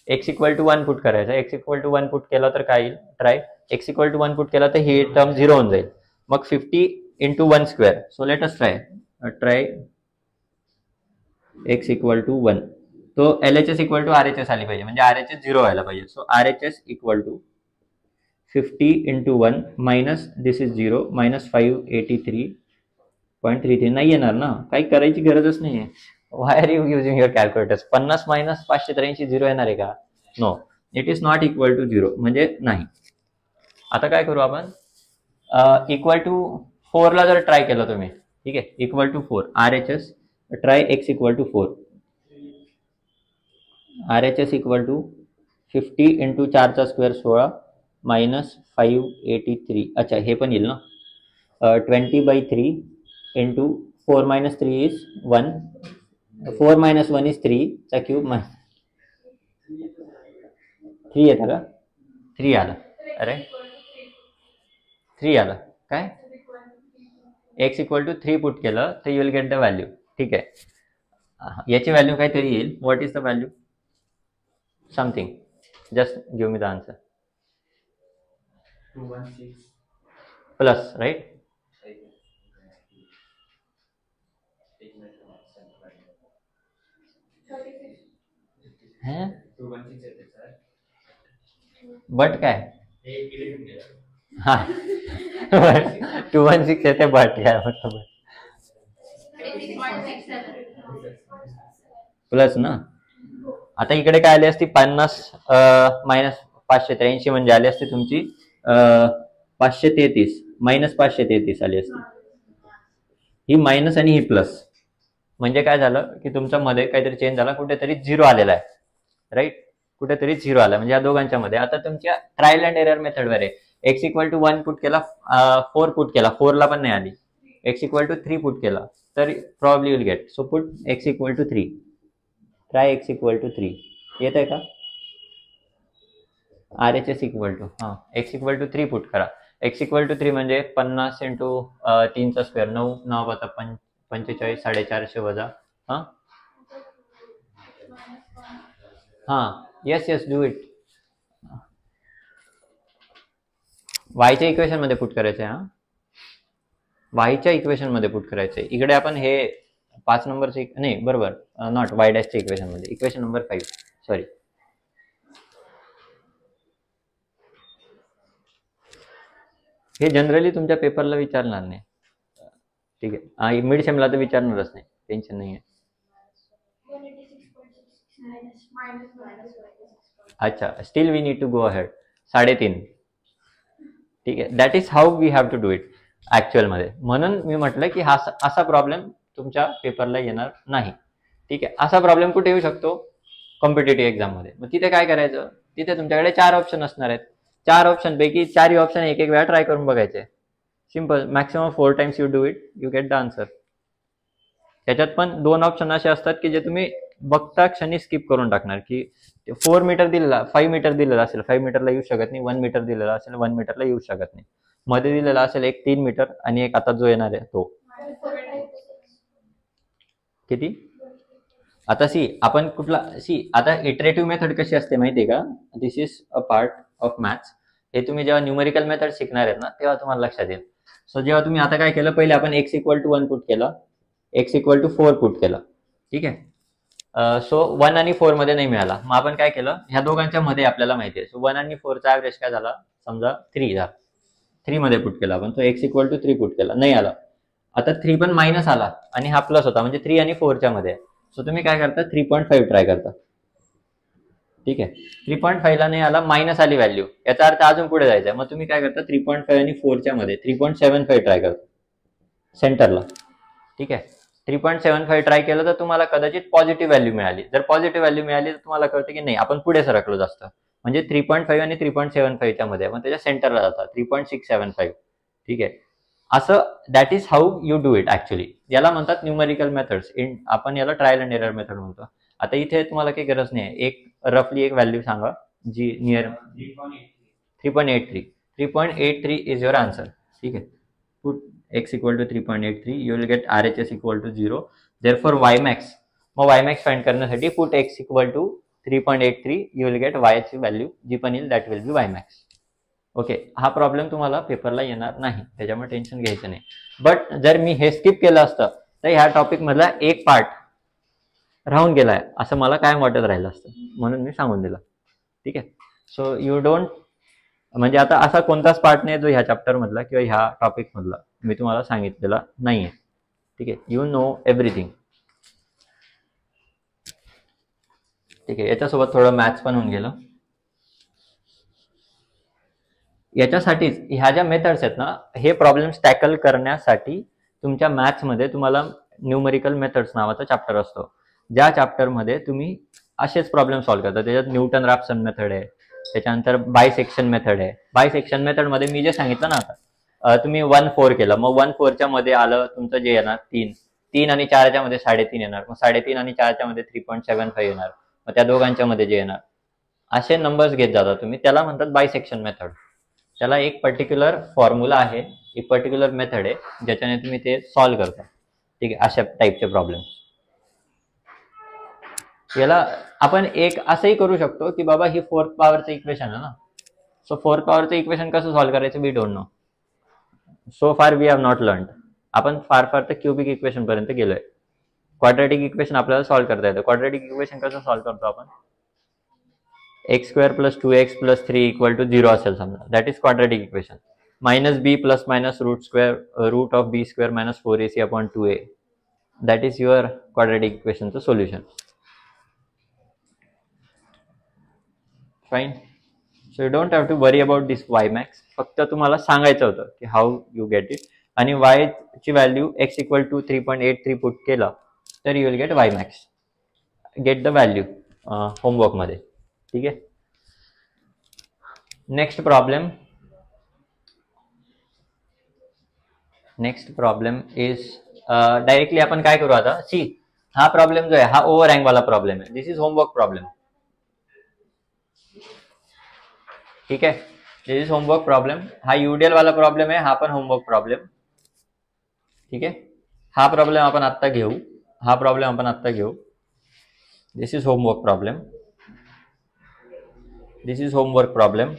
x equal to 1 put करायचा, x इक्वल टू 1 पुट केला तर काय येईल, try. x equal to 1 put केला तर ही टर्म 0 होऊन जाईल. मग 50 into 1 square. So let us try x equal to 1. तो LHS इक्वल टू RHS आली पाहिजे, म्हणजे RHS 0 व्हायला पाहिजे. So RHS equal to 50 into 1 minus this is 0 minus 583.33 नाही येणार ना, काही करायची गरजच नाही आहे. Why are you using your calculators? 50 मायनस 583 0 येणार आहे का? No, it is not equal to 0, म्हणजे नाही. आता काय करू आपण, इक्वल टू 4 ला जर ट्राय केलं तुम्ही, ठीक आहे, equal to 4 RHS try x equal to 4. RHS equal to 50 into 4 चा स्क्वेअर 16 मायनस 583. अच्छा, हे पण येईल ना, 20/3 into 4 minus 3 is 1, 4 minus 1 is 3 चा क्यूब. 3 येतं का? 3 आला. अरे 3 आला काय? x इक्वल टू 3 पुट केलं तर you will get the value. ठीक आहे, याची व्हॅल्यू काहीतरी येईल. What is the value? Something, just give me the answer. 216 plus, right? But काय? हा 216 येते, बट काय म्हटलं, प्लस ना. आता इकडे काय आली असती 50 मायनस 583 म्हणजे आली असते तुमची 533 मायनस 533 आली असते. ही मायनस आणि ही प्लस म्हणजे काय झालं की तुमच्या मध्ये काहीतरी चेंज झाला, कुठेतरी 0 आलेला आहे, राईट, कुठेतरी 0 आला म्हणजे या दोघांच्या मध्ये. आता तुमच्या ट्रायल अँड एरर मेथडवर आहे, x इक्वल टू 1 पुट केला, 4 पुट केला, 4 ला पण नाही आली, x इक्वल टू 3 पुट केला तर probably will get. So put x equal to 3, try x equal to 3, येत आहे का? RHS equal to x equal to 3 put करा. x इक्वल टू 3 म्हणजे 50 इंटू 3चा स्क्वेअर, 9 9 आता 45 450 वजा येस डू इट. वायच्या इक्वेशन मध्ये पुट करायचंय, वायच्या इक्वेशन मध्ये पुट करायचंय. इकडे आपण हे 5 नंबरचे नाही, बरोबर, नॉट वाय डॅशच्या इक्वेशन मध्ये, इक्वेशन नंबर 5, सॉरी. हे जनरली तुमच्या पेपरला विचारणार नाही, ठीक आहे, मिड सेमला तर विचारणारच नाही, टेन्शन नाही आहे. अच्छा, still we need to go ahead 3.5, ठीक आहे. That is how we have to do it actual मध्ये. म्हणून मी म्हटलं की हा असा प्रॉब्लेम तुमच्या पेपरला येणार नाही, ठीक आहे. असा प्रॉब्लेम कुठे येऊ शकतो? कॉम्पिटेटिव्ह एक्झाम मध्ये. मग तिथे काय करायचं, तिथे तुमच्याकडे 4 ऑप्शन असणार आहेत, 4 ऑप्शन पैकी 4 ऑप्शन एक वेळा ट्राय करून बघायचे. Simple, maximum 4 times you do it, you get the answer. त्याच्यात पण 2 ऑप्शन असे असतात की जे तुम्ही बघता क्षणी स्किप करून टाकणार, की 4 मीटर दिलेला 5 मीटर दिलेला असेल, 5 मीटरला येऊ शकत नाही, 1 मीटर दिलेला असेल, 1 मीटरला येऊ शकत नाही, मध्ये दिलेला असेल एक 3 मीटर आणि एक आता जो येणार आहे तो किती. आता आपण कुठला आता इटरेटिव्ह मेथड कशी असते माहितीये का? This is a part of maths. हे तुम्ही जेव्हा न्यूमेरिकल मेथड शिकणार आहेत ना तेव्हा तुम्हाला लक्षात येईल. सो जेव्हा तुम्ही आता काय केलं, पहिले आपण x इक्वल टू 1 पुट केला, x इक्वल टू 4 पुट केला, ठीक आहे. सो 1 आणि 4 मध्ये नाही मिळाला, मग आपण काय केलं, ह्या दोघांच्या मध्ये आपल्याला माहिती आहे. सो 1 आणि 4 चा ऍव्हरेज काय झाला, समजा 3 झाला, 3 मध्ये पुट केला आपण, तो x इक्वल टू 3 पुट केला, नाही आला. आता 3 पण मायनस आला आणि हा प्लस होता, म्हणजे 3 आणि 4 च्या मध्ये. सो तुम्ही काय करता, 3.5 ट्राय करता, ठीक आहे. 3.5 ला नाही आला, मायनस आली व्हॅल्यू, याचा अर्थ अजून पुढे जायचं. मग तुम्ही काय करता, 3.5 आणि 4 च्या मध्ये 3.75 ट्राय करता सेंटरला, ठीक आहे. 3.75 ट्राय केलं तर तुम्हाला कदाचित पॉझिटिव्ह व्हॅल्यू मिळाली. जर पॉझिटिव्ह व्हॅल्यू मिळाली तर तुम्हाला कळतं की नाही आपण पुढे सरकलो जास्त, म्हणजे 3.5 आणि 3.75 च्या मध्ये, मग त्याच्या सेंटरला जातात 3.675, ठीक आहे. असं that is how you do it actually. याला म्हणतात न्यूमेरिकल मेथड्स, आपण याला ट्रायल अँड एरर मेथड म्हणतो. आता इथे तुम्हाला काही गरज नाही, एक रफली एक व्हॅल्यू सांगा जी नियर 3.83 इज युअर आन्सर, ठीक आहे. Put x equal to 3.83, you will get RHS equal to 0, therefore ymax. मग ymax फाइंड करण्यासाठी put x equal to 3.83, you will get y ची व्हॅल्यू जी पण येईल that will be ymax. Okay, हा problem तुम्हाला पेपरला येणार नाही, त्याच्यामुळे टेन्शन घ्यायचं नाही. बट जर मी हे स्किप केलं असतं तर ह्या टॉपिक मधला एक पार्ट राहून गेलाय असं मला काय वाटत राहिलं असतं, म्हणून मी सांगून दिलं, ठीक आहे. सो यू डोंट, म्हणजे आता असा कोणताच पार्ट नाही जो ह्या चॅप्टर मधला किंवा ह्या टॉपिक मधला मी तुम्हाला सांगितलेला नाहीये, ठीक आहे. यू नो एव्हरीथिंग, ठीक आहे. याच्यासोबत थोडं मॅथ्स पण होऊन गेलं. याच्यासाठीच ह्या ज्या मेथड्स आहेत ना, हे प्रॉब्लेम्स टॅकल करण्यासाठी तुमच्या मॅथ्समध्ये तुम्हाला न्यूमेरिकल मेथड्स नावाचा चॅप्टर असतो, ज्या चॅप्टरमध्ये तुम्ही असेच प्रॉब्लेम सॉल्व्ह करता. त्याच्यात न्यूटन रॅप्सन मेथड आहे, त्याच्यानंतर बायसेक्शन मेथड आहे. बायसेक्शन मेथड मध्ये मी जे सांगितलं ना, आता तुम्ही 1-4 केलं, मग 1-4 च्या मध्ये आलं तुमचं जे येणार 3 आणि 4 च्या मध्ये 3.5 येणार, मग 3.5 आणि 4 च्या मध्ये 3.75 येणार, मग त्या दोघांच्या मध्ये जे येणार, असे नंबर्स घेत जाता तुम्ही, त्याला म्हणतात बायसेक्शन मेथड. त्याला एक पर्टिक्युलर फॉर्म्युला आहे, एक पर्टिक्युलर मेथड आहे ज्याच्याने तुम्ही ते सॉल्व्ह करता, ठीक आहे, अशा टाईपचे प्रॉब्लेम. याला आपण एक असंही करू शकतो की बाबा ही 4th पॉवरचं इक्वेशन आहे ना, सो 4th पॉवरचं इक्वेशन कसं सॉल्व्ह करायचं we don't know, so far we have not learn. आपण फार तर क्युबिक इक्वेशन पर्यंत गेलोय. क्वाड्रॅटिक इक्वेशन आपल्याला सॉल्व्ह करता येतं. क्वाड्रॅटिक इक्वेशन कसं सॉल्व्ह करतो आपण, x² + 2x + 3 = 0 असेल समजा, that is quadratic equation. -b ± √b² - 4ac/2a, that is your quadratic इक्वेशनचं solution. Fine. So you don't have to worry about this y max. फक्त तुम्हाला सांगायचं होतं की हाऊ यू गेट इट. आणि वाय ची value x equal to 3.83 put केलं तर you will get y max. Get the value होमवर्कमध्ये. ठीक आहे. नेक्स्ट प्रॉब्लेम इज डायरेक्टली आपण काय करू आता. सी, हा प्रॉब्लेम जो आहे हा ओव्हर हँग वाला प्रॉब्लेम आहे. This is homework problem. ठीक आहे. This is homework problem. हा यूडीएल वाला प्रॉब्लेम आहे, हा पण होमवर्क प्रॉब्लेम. ठीक आहे. हा प्रॉब्लेम आपण आत्ता घेऊ. दिस इज होमवर्क प्रॉब्लेम.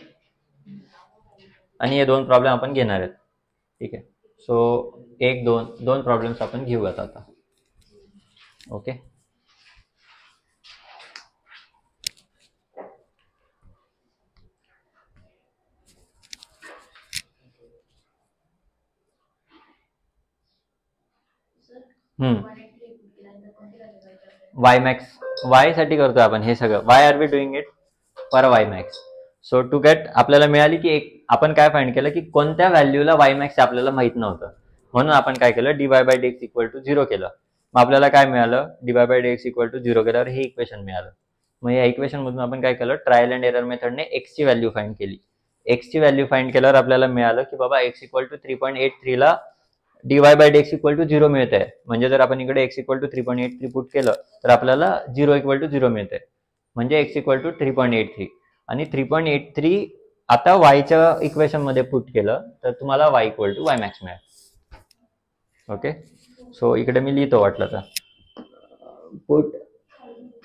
आणि हे दोन प्रॉब्लेम आपण घेणार आहेत. ठीक आहे. सो दोन प्रॉब्लेम्स आपण घेऊयात आता. ओके. Y max. वाय साठी करतोय आपण हे सगळं. Why are we doing it for y max. So to get आपल्याला मिळाली की आपण काय फाइंड केलं की कोणत्या व्हॅल्यूला वाय मॅक्स आपल्याला माहित नव्हतं. म्हणून आपण काय केलं, dy by dx equal to 0 केलं. मग आपल्याला काय मिळालं, dy by dx equal to 0 केल्यावर हे इक्वेशन मिळालं. मग या इक्वेशन मधून आपण काय केलं, ट्रायल अँड एरर मेथडने x ची व्हॅल्यू फाइंड केली. x ची व्हॅल्यू फाइंड केल्यावर आपल्याला मिळालं की बाबा x इक्वल टू 3.83 ला dy by dx equal to 0 मिळत आहे. म्हणजे जर आपण इकडे x इक्वल टू 3.83 पुट केलं तर आपल्याला 0 इक्वल टू 0 मिळत आहे. म्हणजे x इक्वल टू 3.83. आणि 3.83 आता वायच्या इक्वेशन मध्ये पुट केलं तर तुम्हाला y equal to y max मिळेल. ओके. सो इकडे मी लिहितो वाटलं तर. Put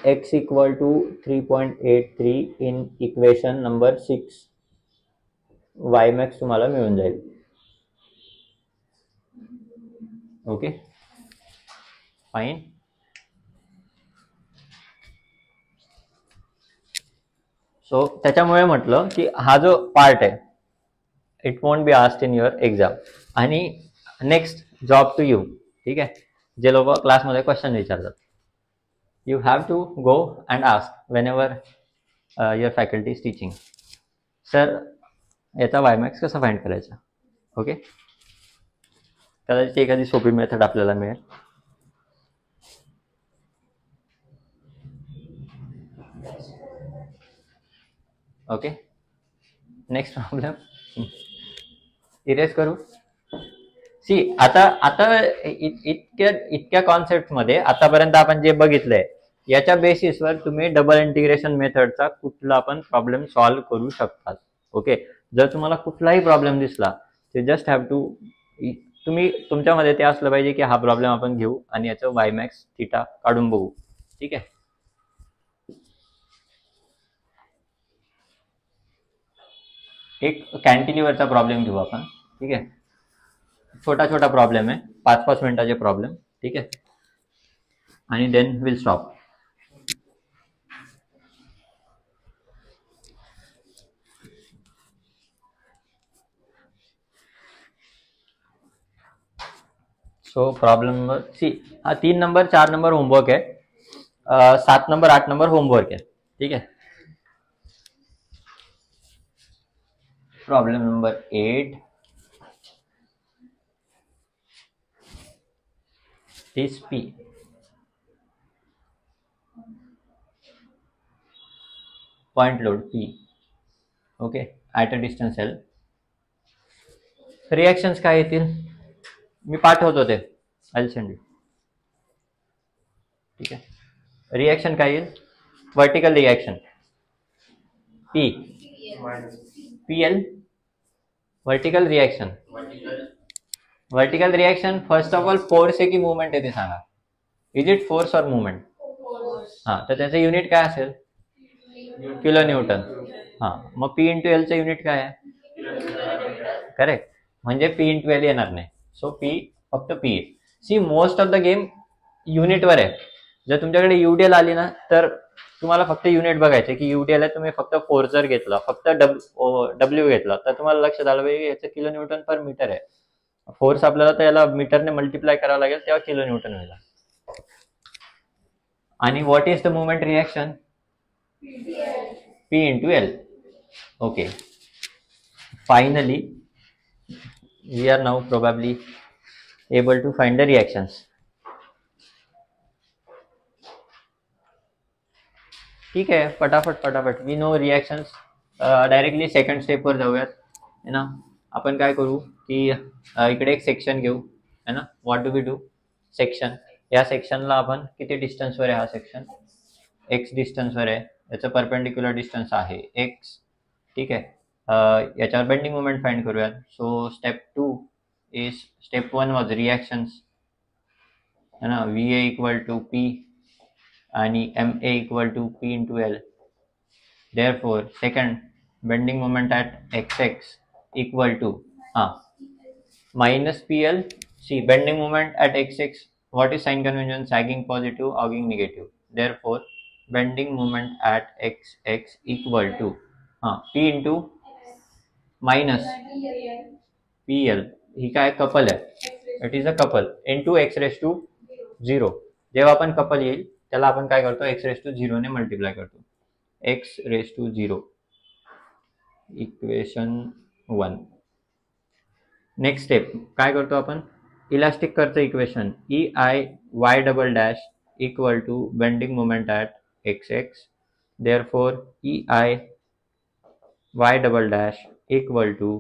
x equal to 3.83 in equation number 6. Y max तुम्हाला मिळून जाईल. Okay, fine. सो त्याच्यामुळे म्हटलं की हा जो पार्ट आहे it won't be asked in your exam. आणि नेक्स्ट जॉब टू यू. ठीक आहे. जे लोक क्लासमध्ये क्वेश्चन विचारतात, you have to go and ask whenever your faculty is teaching, sir याचा वाय मॅक्स कसा फाइंड करायचा. ओके. कदाचित एखादी सोपी मेथड आपल्याला मिळेल. ओके. नेक्स्ट प्रॉब्लेम इरेज करू. सी, आता इतक्या कॉन्सेप्ट मध्ये आतापर्यंत आपण जे बघितलंय याच्या बेसिसवर तुम्ही डबल इंटिग्रेशन मेथडचा कुठला पण प्रॉब्लेम सॉल्व्ह करू शकतात. ओके. जर तुम्हाला कुठलाही प्रॉब्लेम दिसला ते जस्ट हॅव टू, तुम्ही तुमच्यामध्ये ते असलं पाहिजे की हा प्रॉब्लेम आपण घेऊ आणि याचं वाय मॅक्स थिटा काढून बघू. ठीक आहे. एक कॅन्टिलिव्हरचा प्रॉब्लेम घेऊ आपण. ठीक आहे. छोटा प्रॉब्लेम आहे, 5-5 मिनिटाचे प्रॉब्लेम. ठीक आहे. आणि then will stop. So problem number see, हा 3 नंबर 4 नंबर होमवर्क आहे, 7 नंबर 8 नंबर होमवर्क आहे. ठीक आहे. Problem number 8, this P point load P, okay, at a distance L. Reactions काय येतील मी पाठवतो ते, आय सेंड यू. ठीक आहे. रिएक्शन काय येईल, vertical reaction P PL, vertical reaction first of all force आहे की मुवमेंट आहे ते सांगा. इज इट फोर्स और मुवमेंट. हा, तर त्याचं युनिट काय असेल, किलो न्यूटन. हा, मग P इंटू एलचं युनिट काय आहे, करेक्ट. म्हणजे P इंटू एल येणार नाही. सो P फक्त P. See, most of the game युनिटवर आहे. जर तुमच्याकडे युडीएल आली ना तर तुम्हाला फक्त युनिट बघायचे की युडीएल आहे, तुम्ही फक्त फोर्स जर घेतला, फक्त डब्ल्यू घेतला तर तुम्हाला लक्षात आलं पाहिजे याचं किलो न्यूटन पर मीटर आहे. फोर्स आपल्याला तर याला मीटरने मल्टिप्लाय करावं लागेल तेव्हा किलो न्यूटन होईल. आणि what is the movement reaction, P into L. Okay, finally we are now probably able to find the reactions. ठीक आहे, फटाफट we know reactions. Directly second स्टेपवर जाऊयात है ना. आपण काय करू की इकडे एक सेक्शन घेऊ है ना. What do we do, section. या सेक्शनला आपण किती डिस्टन्सवर आहे हा सेक्शन, एक्स डिस्टन्सवर आहे, याचं परपेंडिक्युलर डिस्टन्स आहे एक्स. ठीक आहे, याच्यावर बेंडिंग मोमेंट फाइंड करूयात. So step 2 is, step 1 was reactions है ना. V A equal to P आणि M A equal to P into L. Therefore, second, bending moment at xx equal to minus PL. See, bending moment at xx, what is sign convention? Sagging positive, hogging negative. Therefore, bending moment at xx equal to P into minus PL. ही काय couple आहे, it is a couple, into x raise to 0. जेव्हा आपण couple येईल त्याला आपण काय करतो, एक्स रेस टू 0 ने मल्टिप्लाय करतो. X raise to 0, equation 1. Next step काय करतो आपण, इलास्टिक करतो equation E I y double dash equal to bending moment at x x. Therefore E I y double dash equal to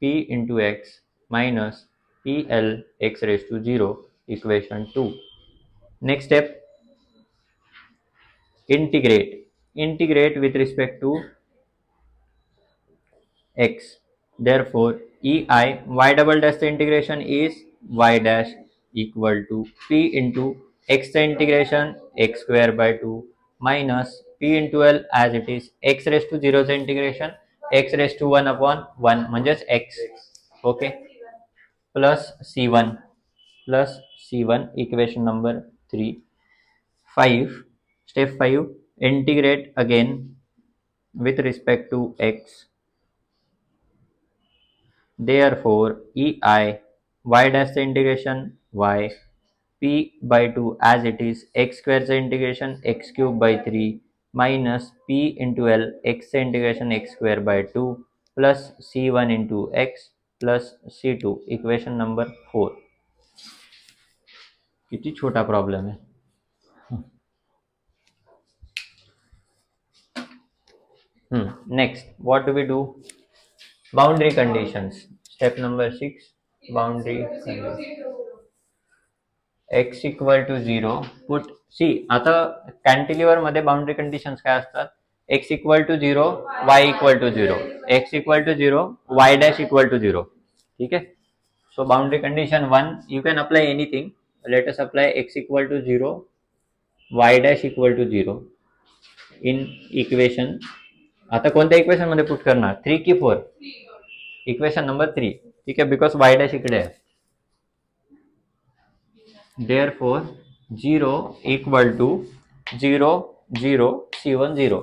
P into x minus P L x raise to 0, equation 2. Next step, integrate with respect to x. Therefore, ei y double dash the integration is y dash equal to p into x the integration x square by 2 minus p into l as it is x raised to 0 the integration x raised to 1 upon 1 म्हणजेच x. okay, plus c1 equation number 3. 5, step 5, integrate again with respect to x. Therefore, ei y dash the integration y, p by 2 as it is x square the integration x cube by 3 minus p into l x the integration x square by 2 plus c1 into x plus c2, equation number 4. किती छोटा problem है. Next, what do we do? Boundary conditions. Step number 6, boundary conditions. X equal to 0. Put, see, आता cantilever मध्ये boundary conditions काय असतात, x equal to 0, y equal to 0, x equal to 0, y dash equal to 0. ठीक है. So boundary condition 1, you can apply anything. Let us apply x equal to 0, y dash equal to 0 in equation. आता कोणत्या equation मध्ये put करणार, 3 की 4, equation number 3. ठीक आहे, because y dash इकडे आहे. Therefore 0 equal to 0 0 c1 0.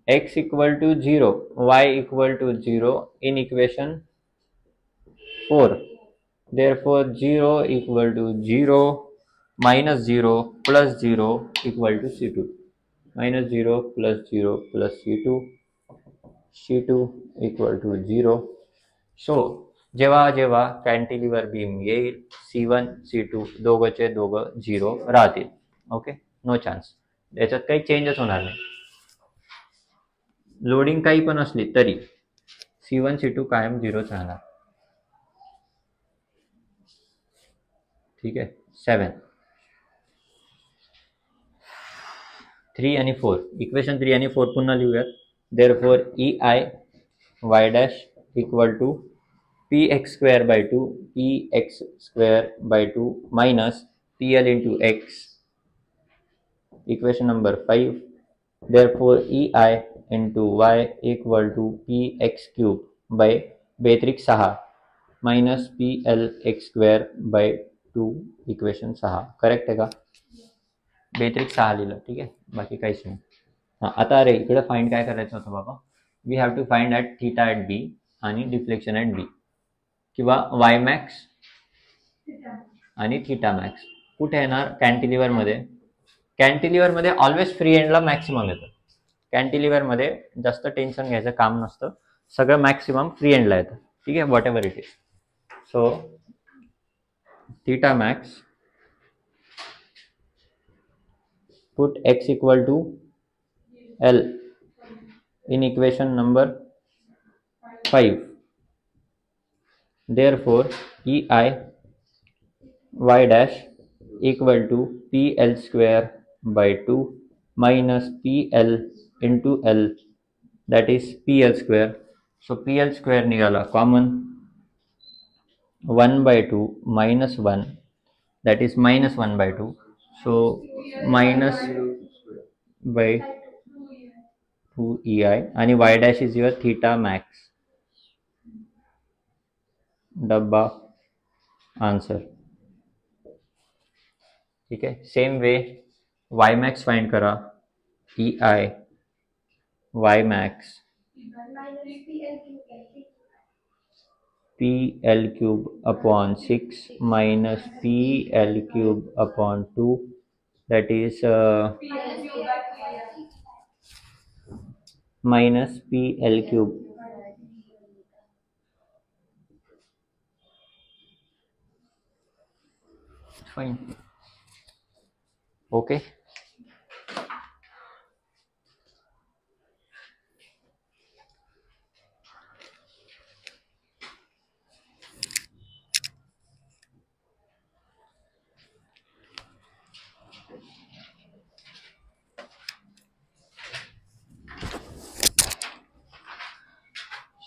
x equal to 0, y equal to 0 in equation 4. Therefore 0 equal to 0 minus 0 plus 0 equal to c2, minus 0 plus 0 plus c2 equal to 0. So जेव्हा जेव्हा cantilever beam येईल c1 c2 दोघंचे दोघं 0 राहतील. Okay, no chance, याच्यात काही changes होणार नाही. Loading काही पण असली तरी c1 c2 कायम 0च राहणार. ठीक आहे. 7, 3 आणि 4, इक्वेशन 3 आणि 4 पुन्हा लिहूयात. Therefore E I y dash equal to P x square by 2 P x square by 2 minus P L into x, equation number 5. Therefore E I into y equal to P x cube by बेत्रिक 6 minus P L x square by 2, equation 6. Correct आहे का? बेत्रिक 6 लिहिलं. ठीक आहे, बाकी काहीच नाही. आता अरे इकडे फाइंड काय करायचं होतं बाबा, we have to find at theta at B आणि डिफ्लेक्शन ॲट बी, किंवा वाय मॅक्स आणि थीटा मॅक्स कुठे येणार? कॅन्टिलिव्हर मध्ये. कॅन्टिलिव्हर मध्ये ऑलवेज फ्री एंडला मॅक्सिमम येतं. कॅन्टिलिव्हर मध्ये जास्त टेन्शन घ्यायचं काम नसतं, सगळं मॅक्सिमम फ्री एंडला येतं. ठीक आहे, what ever it is. So theta max, put x equal to L in equation number 5. Therefore, EI y dash equal to PL square by 2 minus PL into L, that is PL square. So PL square निघाला common, 1 by 2 minus 1, that is minus 1 by 2. So minus by 2 EI आणि y dash is your theta max. डब्बा answer. ठीक आहे. Same way y max find करा. EI y max PL cube upon 6 minus PL cube upon 2, that is minus PL cube. Fine. Okay.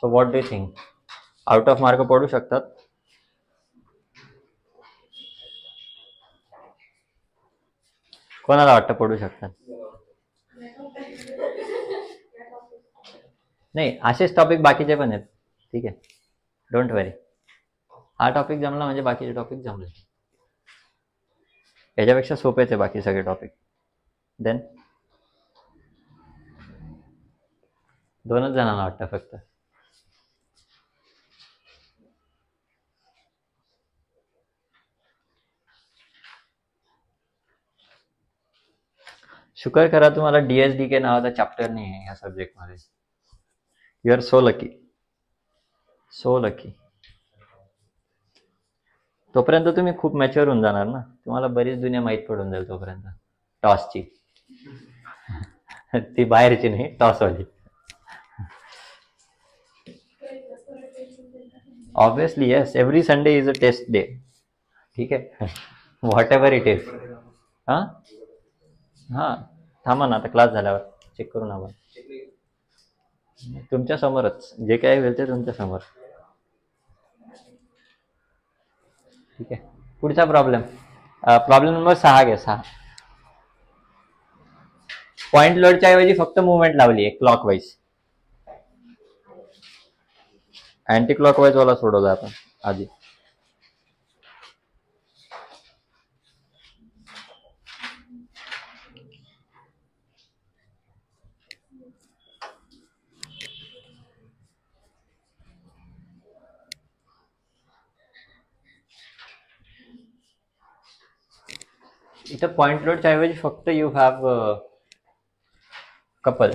So what do you think? Out of mark पडू शकतात? कोणाला वाटतं पडू शकतात? नाही, असेच टॉपिक बाकीचे पण आहेत. ठीक आहे, डोंट वरी. हा टॉपिक जमला म्हणजे बाकीचे टॉपिक जमले. याच्यापेक्षा सोपेच आहे बाकी सगळे टॉपिक. देन दोनच जणांना वाटतं फक्त. शुक्र करा तुम्हाला DSDK नावाचा चॅप्टर नाही आहे या सब्जेक्टमध्ये. You are so lucky, so lucky. तोपर्यंत तुम्ही खूप मॅच्युअर होऊन जाणार ना, तुम्हाला बरीच दुनिया माहीत पडून जाईल तोपर्यंत. टॉसची ती बाहेरची नाही, टॉसवाली. Obviously yes, every Sunday is a test day. ठीक आहे, व्हॉट एव्हर इट इज. हां हां, थांबा ना, आता क्लास झाल्यावर चेक करू ना. तुमच्या समोरच जे काय होईल ते तुमच्या समोर. ठीक आहे, पुढचा प्रॉब्लेम नंबर 6 घ्या. 6 पॉइंट लोडच्या ऐवजी फक्त मुवमेंट लावली आहे क्लॉकवाईज. अँटी क्लॉकवाईज वाला सोडवला आपण आधी. इथं पॉइंट लोडच्या ऐवजी फक्त यू हॅव कपल.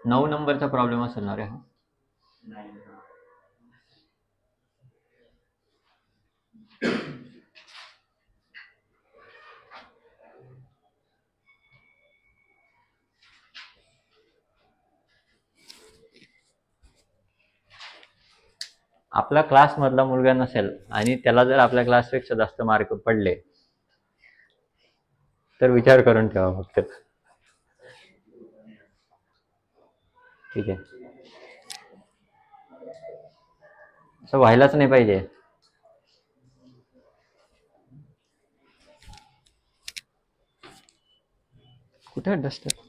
नऊ नंबरचा प्रॉब्लेम असेल ना रे हा. आपला क्लास मधला मुलगा नसेल आणि त्याला जर आपल्या क्लासपेक्षा जास्त मार्क पडले तर विचार करून ठेवा फक्त. ठीक आहे, असं व्हायलाच नाही पाहिजे. कुठे डस्टर?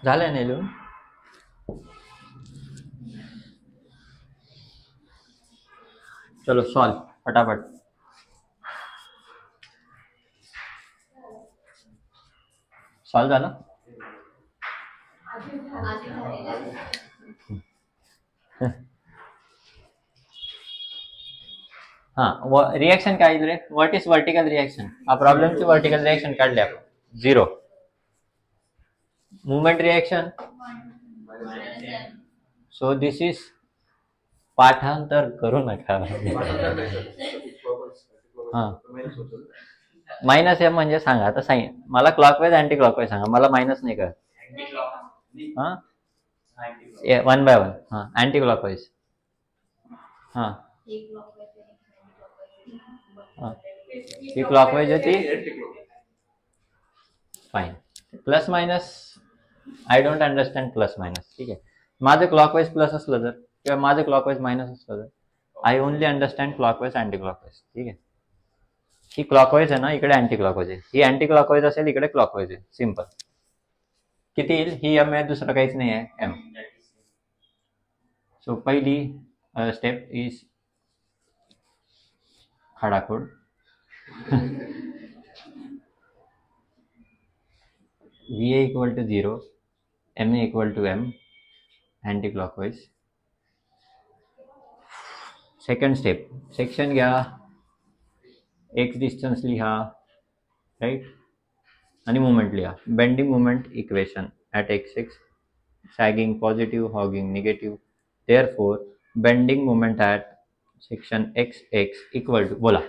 झालंय ना लिहून? चलो सॉल्व फटाफट. सॉल्व झालं? हा, रिएक्शन काय रे? What is vertical reaction? हा प्रॉब्लेमची वर्टिकल रिएक्शन काढली आपण. 0. Movement reaction. So this is पाठांतर करू नका. हा, मायनस एम म्हणजे सांगा आता. साईन मला क्लॉकवाईज अँटी क्लॉकवाईज सांगा, मला मायनस नाही कळत. हा, 1 by 1. हा, अँटी क्लॉकवाईज. हा, ही क्लॉकवाईज होती. Fine. Plus minus I don't understand plus minus. ठीक आहे, माझं क्लॉकवाईज प्लस असलं तर किंवा माझं क्लॉकवाईज मायनस असलं तर I only understand clockwise anti clockwise. ठीक आहे, ही क्लॉकवाईज आहे ना, इकडे अँटी क्लॉकवाईज आहे. ही अँटी क्लॉकवाईज असेल, इकडे क्लॉकवाईज आहे. सिम्पल. किती येईल? ही एम आहे, दुसरं काहीच नाही आहे, एम. सो पहिली स्टेप इज खडाखोड. VA equal to 0, MA equal to M, anti-clockwise. Second step, section घ्या, एक्स डिस्टन्स लिहा, राईट, आणि मुवमेंट लिहा. Bending movement equation at x6, sagging positive, hogging negative. Therefore bending movement at section x equal to, बोला,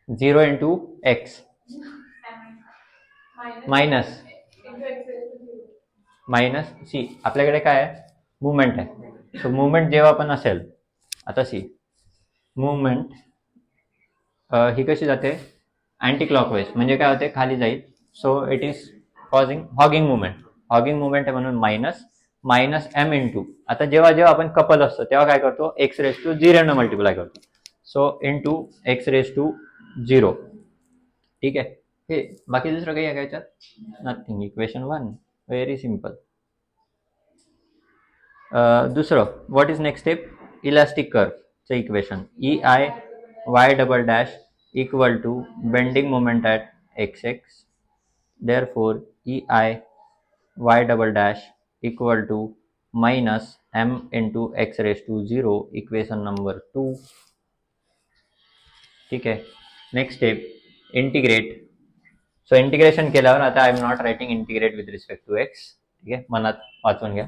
0 into x minus C. आपल्याकडे काय आहे? Movement आहे. So movement जेव्हा पण असेल, आता सी मुवमेंट ही कशी जाते? Anti clockwise. म्हणजे काय होते? खाली जाईल. So it is causing hugging movement. Hugging movement आहे म्हणून मायनस एम इंटू. आता जेव्हा जेव्हा आपण कपल असतो तेव्हा काय करतो? x⁻0 ने मल्टिप्लाय करतो. So into x⁻0. ठीक आहे, हे बाकी दुसरं काही आहे का याच्यात? नथिंग. Equation 1 very simple. दुसरं, what is next step? Elastic कर्वचं equation EI y double dash equal to bending moment at x6. Therefore EI y double dash equal to minus m into x⁻0. Equation number 2. ठीक आहे, next step integrate. So integration केल्यावर आता I M not writing integrate with respect to x. ठीक आहे, मनात वाचून घ्या.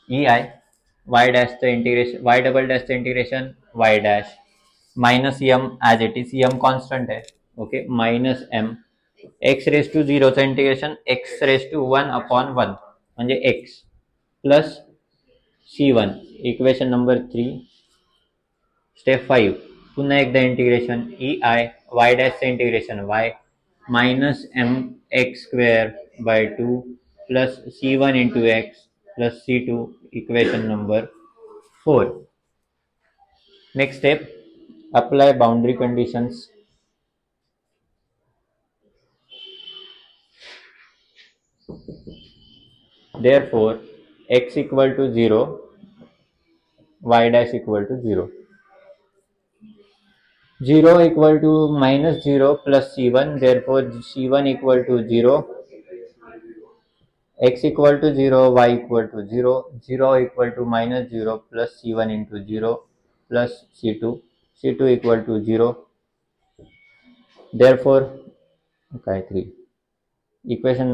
EI y डॅशचं integration, y double डॅशचं integration y dash minus M as it is, M constant आहे. ओके, मायनस एम x⁻0चं इंटिग्रेशन x⁻1/1 म्हणजे x plus C1. Equation number 3. Step 5, पुन्हा एकदा इंटिग्रेशन EI y डॅशचं integration y minus M x²/2 plus C1 into x plus C2. Equation number 4. Next step, apply boundary conditions. Therefore x equal to 0, y dash equal to 0. 0 equal to minus 0 plus C1. Therefore C1 equal to 0, x equal to 0, y equal to 0. 0 equal to minus 0 plus C1 into 0 plus C2. C2 equal to 0. Therefore, okay, 3. Equation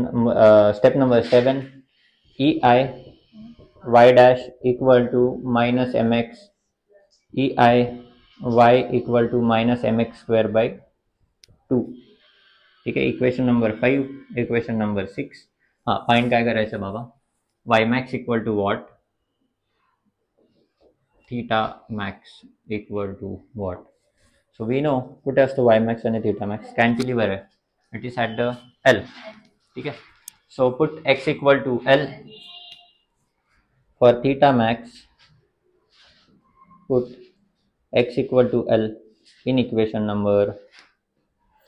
step number 7, EI y dash equal to minus mx, EI y equal to minus mx²/2. ठीक आहे, equation number 5. Equation number 6. हां, find काय करायचं बाबा? y max equal to what? Theta max equal to what? So we know कुठे असतो y max आणि theta max? Cantilever आहे. It is at the L. ठीक आहे, so put x equal to L for theta max. Put x equal to L in equation number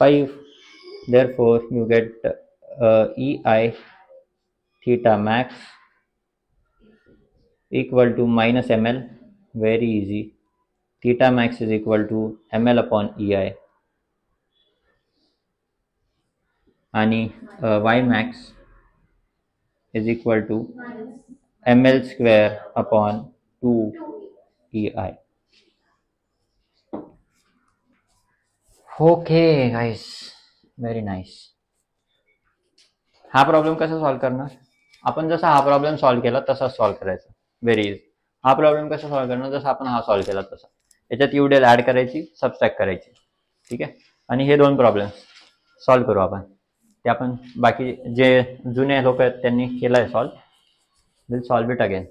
5. Therefore you get EI theta max equal to minus ml. Very easy. Theta max is equal to ml upon ei, आणि y max is equal to ml square upon 2 ei. Okay guys, very nice. हा problem कसा solve करणार? आपण जसा हा problem solve केला तसा solve करायचा. Very easy. हा प्रॉब्लेम कसा सॉल्व करणार? जसा आपण हा सॉल्व केला तसा. याच्यात UDL ऍड करायची, सबट्रॅक्ट करायची. ठीक आहे. आणि हे दोन प्रॉब्लेम सॉल्व करू आपण. ते आपण बाकी जे जुने लोक आहेत त्यांनी केलंय solve. Will solve it again.